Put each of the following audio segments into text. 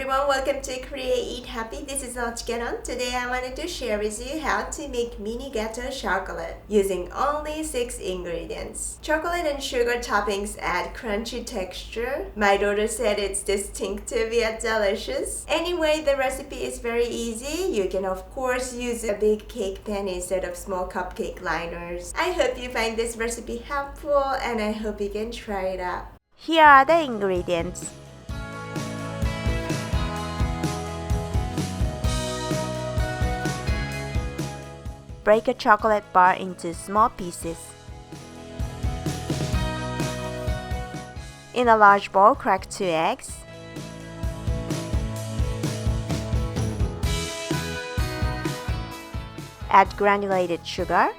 everyone, welcome to Create Eat Happy. This is OCHIKERON. Today I wanted to share with you how to make mini gâteau chocolate using only 6 ingredients. Chocolate and sugar toppings add crunchy texture. My daughter said it's distinctive yet delicious. Anyway, the recipe is very easy. You can of course use a big cake pan instead of small cupcake liners. I hope you find this recipe helpful and I hope you can try it out. Here are the ingredients. Break a chocolate bar into small pieces. In a large bowl, crack 2 eggs. Add granulated sugar.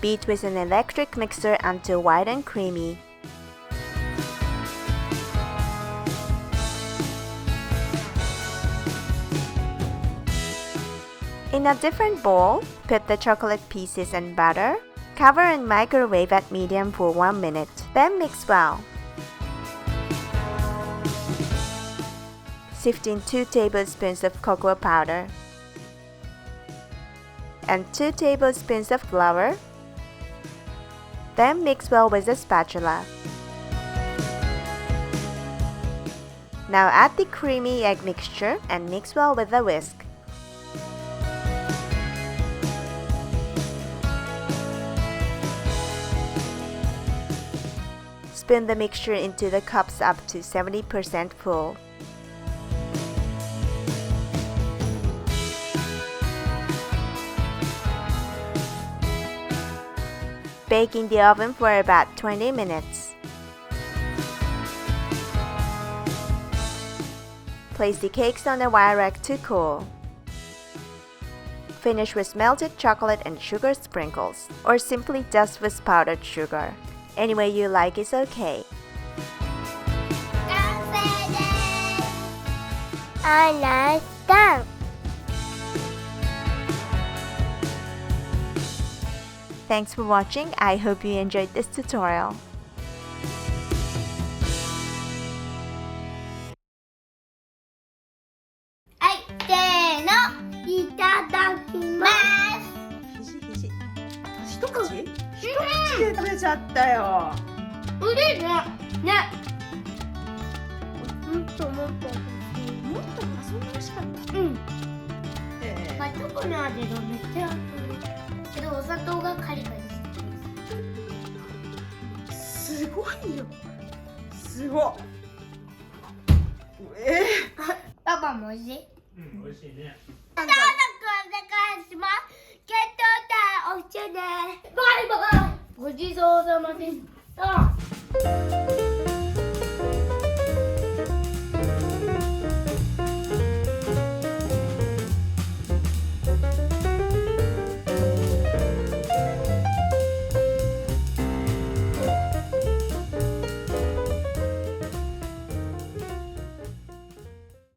Beat with an electric mixer until white and creamy. In a different bowl, put the chocolate pieces and butter. Cover and microwave at medium for 1 minute. Then mix well. Sift in 2 tablespoons of cocoa powder and 2 tablespoons of flour. Then mix well with a spatula. Now add the creamy egg mixture and mix well with a whisk. Spoon the mixture into the cups up to 70% full. Bake in the oven for about 20 minutes. Place the cakes on a wire rack to cool. Finish with melted chocolate and sugar sprinkles, or simply dust with powdered sugar. Any way you like is okay. Thanks for watching. I hope you enjoyed this tutorial. Hi, で食べちゃったよ。うれね。ね。もっともっと。もっとそんな美味しかった。うん。まあ、チョコの味がめっちゃけどお砂糖がカリカリしてすごいよ。すごい。パパも美味しい？うん、美味しいね。どうぞお願いします。ゲットタイお茶で。バイバイ。ごちそうさまでした。